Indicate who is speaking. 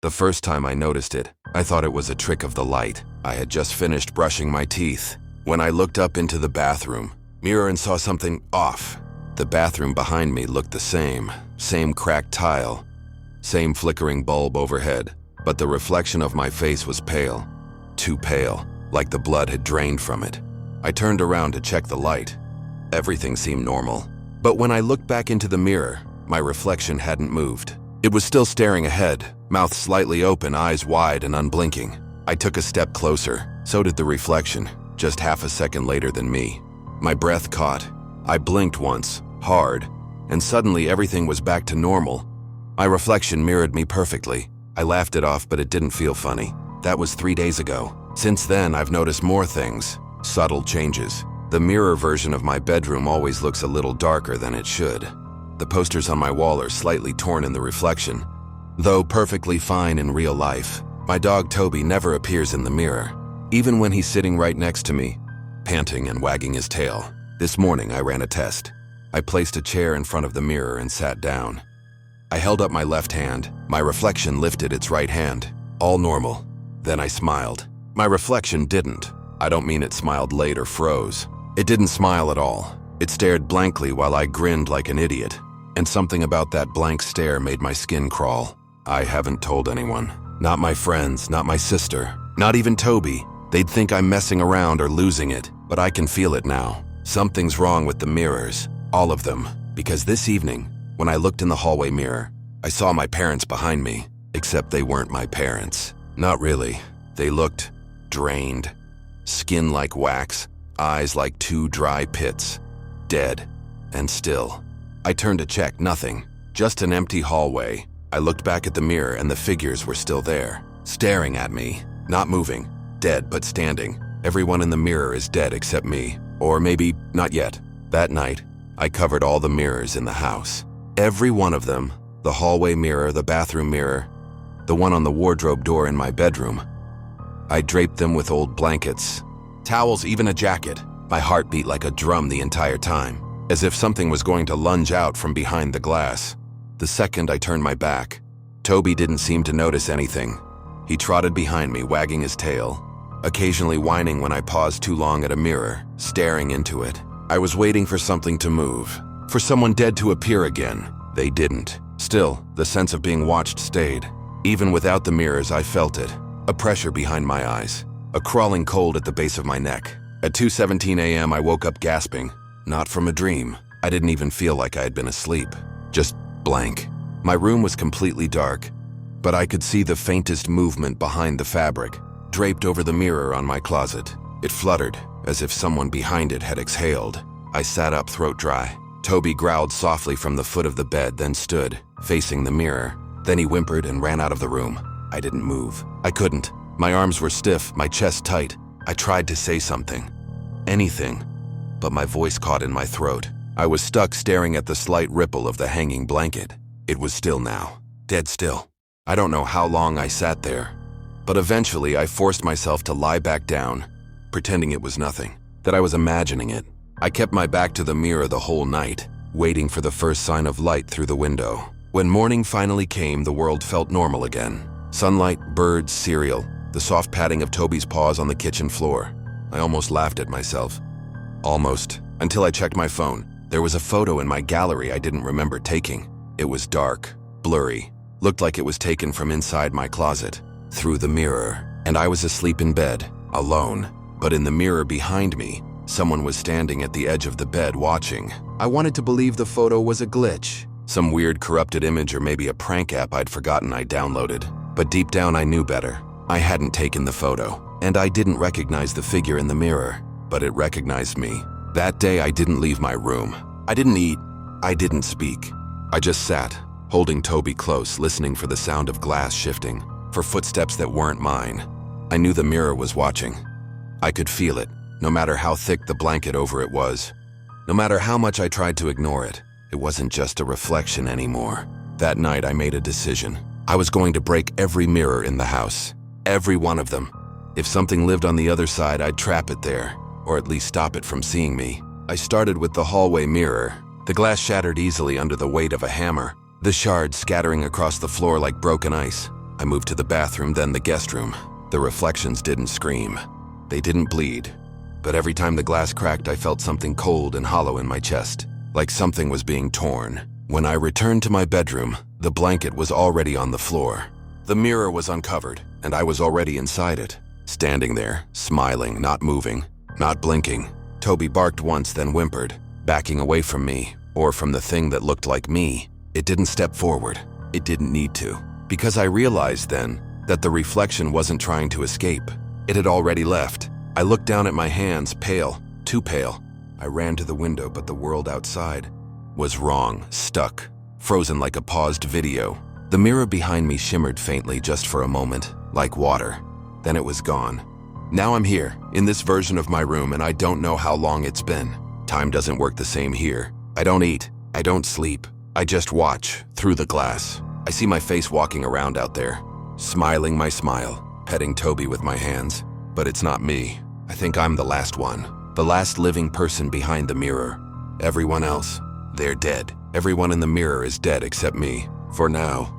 Speaker 1: The first time I noticed it, I thought it was a trick of the light. I had just finished brushing my teeth when I looked up into the bathroom mirror and saw something off. The bathroom behind me looked the same cracked tile, same flickering bulb overhead, but the reflection of my face was pale, too pale, like the blood had drained from it. I turned around to check the light. Everything seemed normal, but when I looked back into the mirror, my reflection hadn't moved. It was still staring ahead, mouth slightly open, eyes wide and unblinking. I took a step closer. So did the reflection, just half a second later than me. My breath caught. I blinked once, hard, and suddenly everything was back to normal. My reflection mirrored me perfectly. I laughed it off, but it didn't feel funny. That was 3 days ago. Since then, I've noticed more things, subtle changes. The mirror version of my bedroom always looks a little darker than it should. The posters on my wall are slightly torn in the reflection, though perfectly fine in real life. My dog Toby never appears in the mirror, even when he's sitting right next to me, panting and wagging his tail. This morning, I ran a test. I placed a chair in front of the mirror and sat down. I held up my left hand. My reflection lifted its right hand. All normal. Then I smiled. My reflection didn't. I don't mean it smiled late or froze. It didn't smile at all. It stared blankly while I grinned like an idiot. And something about that blank stare made my skin crawl. I haven't told anyone. Not my friends, not my sister, not even Toby. They'd think I'm messing around or losing it, but I can feel it now. Something's wrong with the mirrors, all of them, because this evening, when I looked in the hallway mirror, I saw my parents behind me, except they weren't my parents. Not really. They looked drained, skin like wax, eyes like two dry pits, dead and still. I turned to check, nothing, just an empty hallway. I looked back at the mirror and the figures were still there, staring at me, not moving, dead but standing. Everyone in the mirror is dead except me, or maybe not yet. That night, I covered all the mirrors in the house. Every one of them, the hallway mirror, the bathroom mirror, the one on the wardrobe door in my bedroom. I draped them with old blankets, towels, even a jacket. My heart beat like a drum the entire time, as if something was going to lunge out from behind the glass. The second I turned my back, Toby didn't seem to notice anything. He trotted behind me, wagging his tail, occasionally whining when I paused too long at a mirror, staring into it. I was waiting for something to move, for someone dead to appear again. They didn't. Still, the sense of being watched stayed. Even without the mirrors, I felt it. A pressure behind my eyes, a crawling cold at the base of my neck. At 2:17 a.m., I woke up gasping. Not from a dream. I didn't even feel like I had been asleep. Just blank. My room was completely dark, but I could see the faintest movement behind the fabric, draped over the mirror on my closet. It fluttered, as if someone behind it had exhaled. I sat up, throat dry. Toby growled softly from the foot of the bed, then stood, facing the mirror. Then he whimpered and ran out of the room. I didn't move. I couldn't. My arms were stiff, my chest tight. I tried to say something. Anything. But my voice caught in my throat. I was stuck staring at the slight ripple of the hanging blanket. It was still now. Dead still. I don't know how long I sat there, but eventually I forced myself to lie back down, pretending it was nothing, that I was imagining it. I kept my back to the mirror the whole night, waiting for the first sign of light through the window. When morning finally came, the world felt normal again. Sunlight, birds, cereal, the soft patting of Toby's paws on the kitchen floor. I almost laughed at myself. Almost, until I checked my phone. There was a photo in my gallery I didn't remember taking. It was dark, blurry, looked like it was taken from inside my closet, through the mirror, and I was asleep in bed, alone. But in the mirror behind me, someone was standing at the edge of the bed watching. I wanted to believe the photo was a glitch, some weird corrupted image or maybe a prank app I'd forgotten I downloaded. But deep down I knew better. I hadn't taken the photo, and I didn't recognize the figure in the mirror, but it recognized me. That day I didn't leave my room. I didn't eat. I didn't speak. I just sat, holding Toby close, listening for the sound of glass shifting, for footsteps that weren't mine. I knew the mirror was watching. I could feel it, no matter how thick the blanket over it was. No matter how much I tried to ignore it, it wasn't just a reflection anymore. That night I made a decision. I was going to break every mirror in the house. Every one of them. If something lived on the other side, I'd trap it there, or at least stop it from seeing me. I started with the hallway mirror. The glass shattered easily under the weight of a hammer, the shards scattering across the floor like broken ice. I moved to the bathroom, then the guest room. The reflections didn't scream. They didn't bleed. But every time the glass cracked, I felt something cold and hollow in my chest, like something was being torn. When I returned to my bedroom, the blanket was already on the floor. The mirror was uncovered, and I was already inside it. Standing there, smiling, not moving, not blinking. Toby barked once, then whimpered, backing away from me, or from the thing that looked like me. It didn't step forward. It didn't need to. Because I realized then that the reflection wasn't trying to escape. It had already left. I looked down at my hands, pale, too pale. I ran to the window, but the world outside was wrong, stuck, frozen like a paused video. The mirror behind me shimmered faintly just for a moment, like water. Then it was gone. Now I'm here, in this version of my room, and I don't know how long it's been. Time doesn't work the same here. I don't eat. I don't sleep. I just watch, through the glass. I see my face walking around out there, smiling my smile, petting Toby with my hands. But it's not me. I think I'm the last one. The last living person behind the mirror. Everyone else, they're dead. Everyone in the mirror is dead except me. For now.